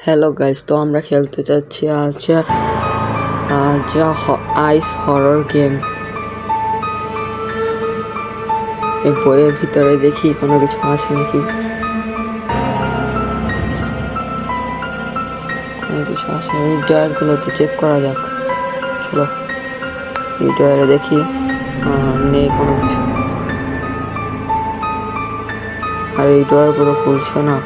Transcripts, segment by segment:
Hello guys, তো আমরা খেলতে যাচ্ছি আজ আইস হরর গেম। এই বইয়ের ভিতরে দেখি কোনো কিছু আছে নাকি। কোনো কিছু আছে, এই ডয়ারগুলোতে চেক করা যাক। চলো এই ডয়ারে দেখি, নেই কোনো কিছু। আর এই ডয়ারগুলো খুলছে না।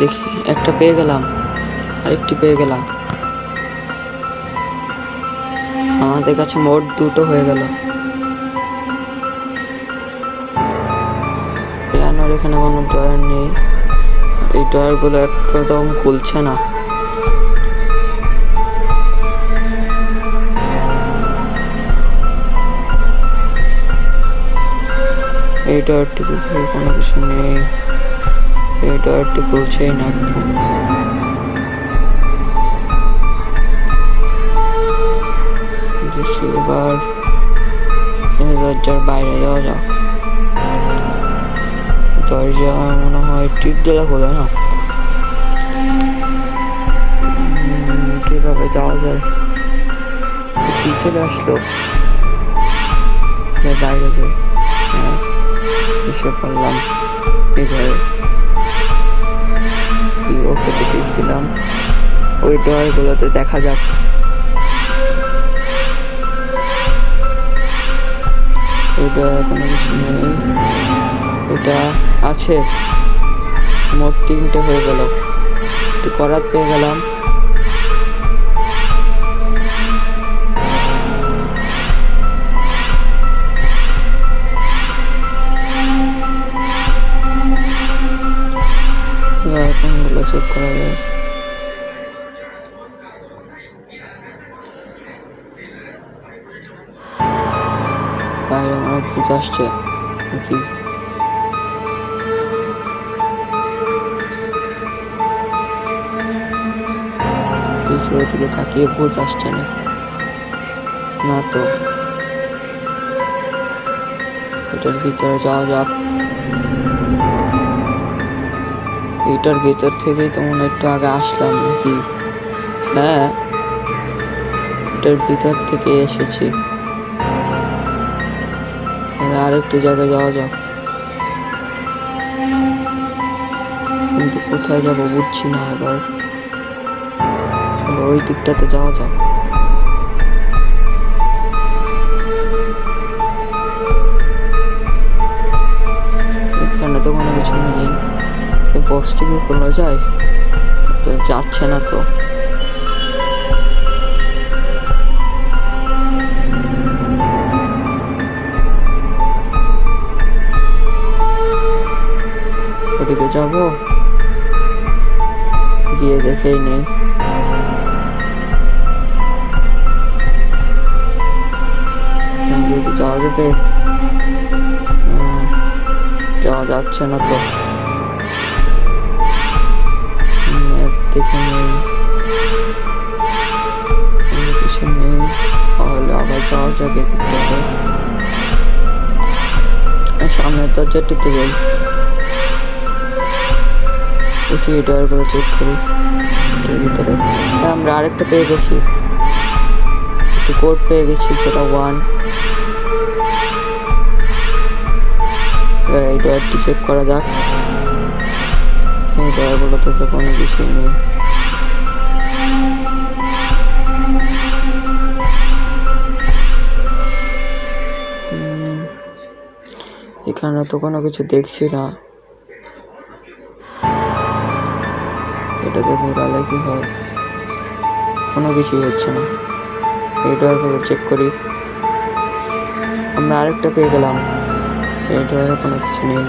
দেখি, একটা পেয়ে গেলাম, আরেকটি পেয়ে গেলাম। আমাদের কাছে মোট দুটো হয়ে গেল। পিয়ানোর এখানে কোনো ডয়ার নেই, এই ডয়ারগুলো একদম খুলছে না। এই ডয়ারটিতে থেকে কোনো কিছু নেই, এই ডয়ারটি খুলছেই না একদম। দেখি এবার দরজার বাইরে যাওয়া যাক। দরজা মনে হয় টিপ দিলে খোলে না। কিভাবে যাওয়া যায়? চলে আসলো, বাইরে যাই। হ্যাঁ, এসে পড়লাম এবারে। ওকে তো টিপ দিলাম, ওই ডয়ারগুলোতে দেখা যাক। এই ডয়ারে কোনো কিছু নেই, এটা আছে। মোট 3টে হয়ে গেল। একটু করাত পেয়ে গেলাম। কোনগুলো চেক করা যায়? বাইরে আমার ভূত আসছে নাকি? ওদিকে তাকিয়ে ভূত আসছে না, না তো। এটার ভিতরে যাওয়া যাক। এটার ভিতর থেকেই তো মনে একটু আগে আসলাম নাকি? হ্যাঁ, এটার ভিতর থেকে এসেছি। আরেকটি জায়গায় যাওয়া যাক, কিন্তু কোথায় যাব বুঝছি না এবার। চলো ওই দিকটাতে যাওয়া যাক। এখানে তো কোনো কিছু নেই। বক্সটি কি খোলা যায়? তো যাচ্ছে না তো। ওদিকে যাব, গিয়ে দেখেই নেই। যাওয়া যাবে? যাওয়া যাচ্ছে না তো। দেখে নেই, কিছু নেই। তাহলে আবার যাওয়া যাবে দিকটাতে। সামনের দরজাটিতে যাই, দেখি এই ডয়ারগুলো চেক করি। এটার ভিতরে আমরা আরেকটা পেয়ে গেছি, একটু কোড পেয়ে গেছি, যেটা 1। এবার এই ডয়ারটি চেক করা যাক। এই ডয়ারগুলোতে তো কোনো কিছুই নেই। এখানে তো কোনো কিছু দেখছি না। এটাতে ঘোরালে কি হয়? কোনো কিছুই হচ্ছে না। এই ডয়ারগুলো চেক করি। আমরা আরেকটা পেয়ে গেলাম, এই ডয়ারে কোনো কিছু নেই।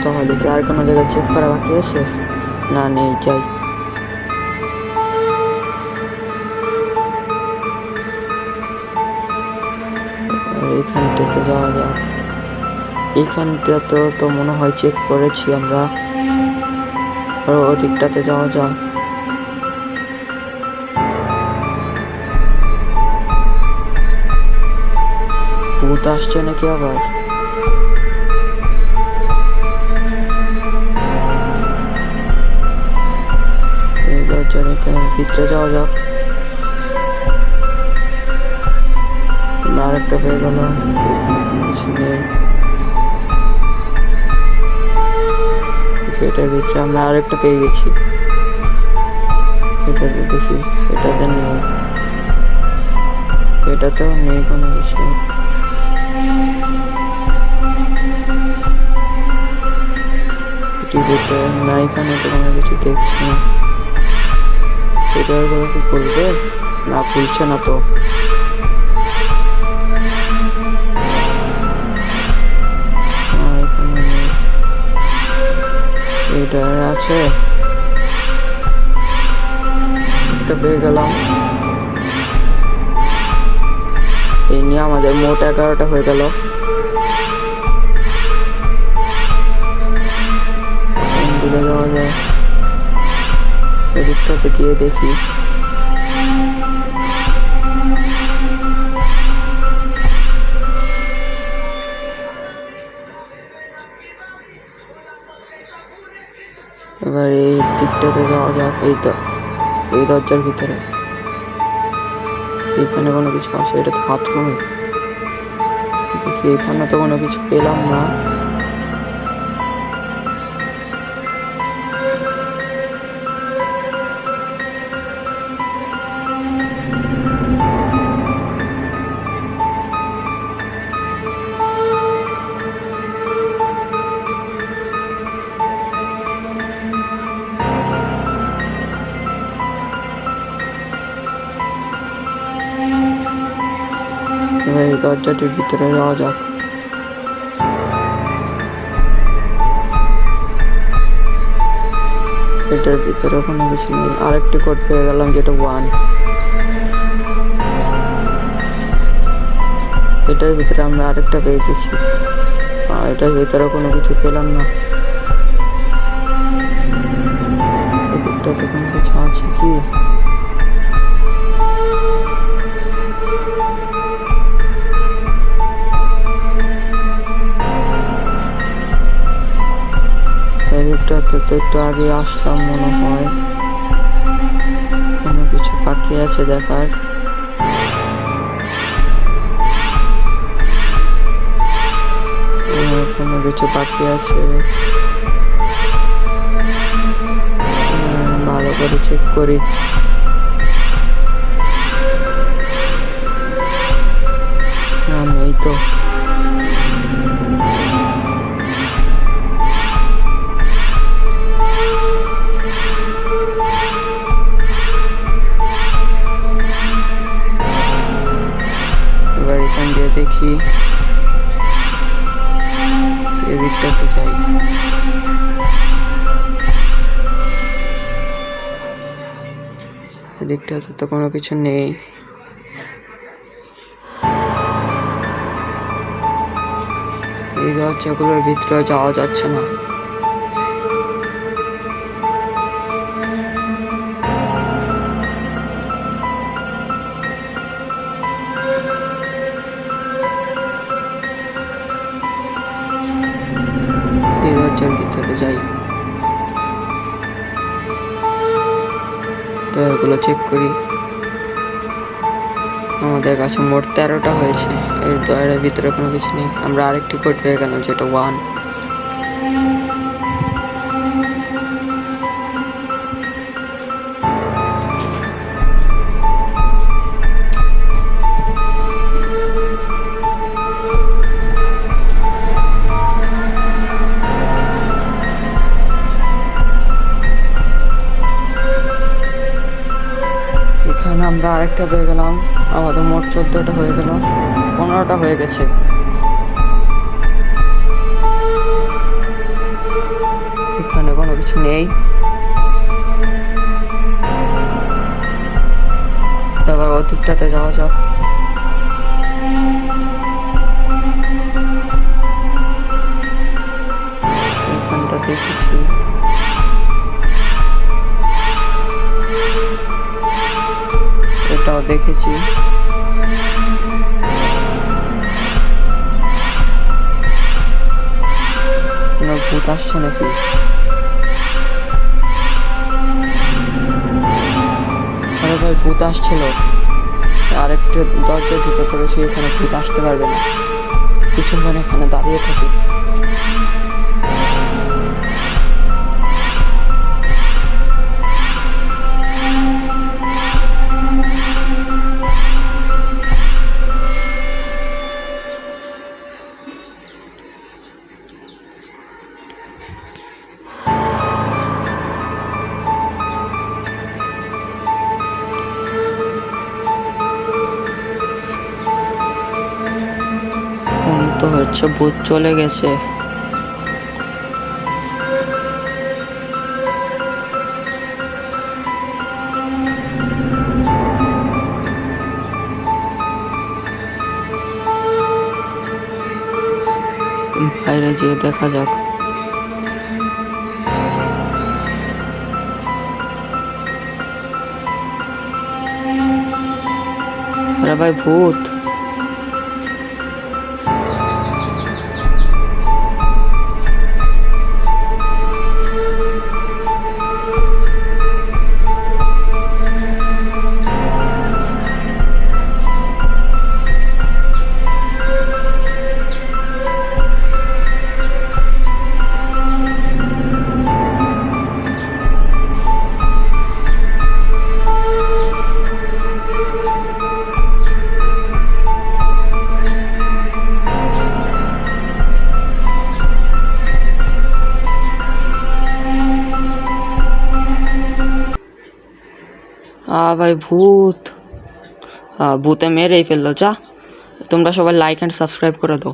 তাহলে কি আর কোনো জায়গায় চেক করা বাকি আছে? না, নেই। যাই, এইখানটাতে যাওয়া যাক। এইখানটা তো মনে হয় চেক করেছি আমরা। আর ওদিকটাতে যাওয়া যাক। ভূত আসছে নাকি আবার? এই দরজার ভিতরে যাওয়া যাক। আরেকটা পেয়ে গেলাম, কিছু নেই। এটার ভিতরে আমরা আরেকটা পেয়ে গেছি। এটাতে দেখি, এটাতে নেই, এটাতেও নেই কোনো কিছু। না, এখানে তো কোনো কিছু দেখছি না। এটার কথা কি খুলবে? না, খুলছে না তো। এখানে নেই। এইটা আছে, একটা পেয়ে গেলাম। এই নিয়ে আমাদের মোট 11টা হয়ে গেল। কোন দিকে যাওয়া যায়? এদিকটাতে গিয়ে দেখি। এবার এই দিকটাতে যাওয়া যাক। এই দরজার ভিতরে এখানে কোনো কিছু আছে? এটা তো বাথরুমে। দেখি, এখানে তো কোনো কিছু পেলাম না। এবার এই দরজাটির ভিতরে যাওয়া যাক। এটার ভিতরে কোনো কিছু নেই। আরেকটি কোড পেয়ে গেলাম, যেটা 1। এটার ভিতরে আমরা আরেকটা পেয়ে গেছি। এটার ভিতরে কোনো কিছু পেলাম না। এদিকটাতে কোনো কিছু আছে কি? এদিকটাতে তো একটু আগে আসলাম মনে হয়। কোনো কিছু বাকি আছে দেখার? কোনো কিছু বাকি আছে? ভালো করে চেক করি। না, নেই তো। এবার এখান দিয়ে দেখি, এদিকটাতে যাই। এদিকটাতে তো কোনো কিছু নেই। এই দরজাগুলোর ভিতরে যাওয়া যাচ্ছে না। এই দরজার ভিতরে যাই, ডয়ারগুলো চেক করি। আমাদের কাছে মোট 13টা হয়েছে। এই ডয়ারের ভিতরে কোনো কিছু নেই। আমরা আরেকটি কোড পেয়ে গেলাম, যেটা 1। এখানে আমরা আরেকটা পেয়ে গেলাম। আমাদের মোট 14টা হয়ে গেল, 15টা হয়ে গেছে। এখানে কোনো কিছু নেই। এবার ওদিকটাতে যাওয়া যাক। এখানটা দেখেছি। এটাও দেখেছি। ভূত আসছে নাকি? আরে ভাই ভূত আসছিল, আরেকটা দরজা ঢুকে পড়েছি, এখানে ভূত আসতে পারবে না, কিছুক্ষণ এখানে দাঁড়িয়ে থাকি। তো হচ্ছে ভূত চলে গেছে। বাইরে যেয়ে দেখা যাক। আরে ভাই ভূত, ভাই ভূত, ভূতে মেরেই ফেললো। যা, তোমরা সবাই লাইক অ্যান্ড সাবস্ক্রাইব করে দাও।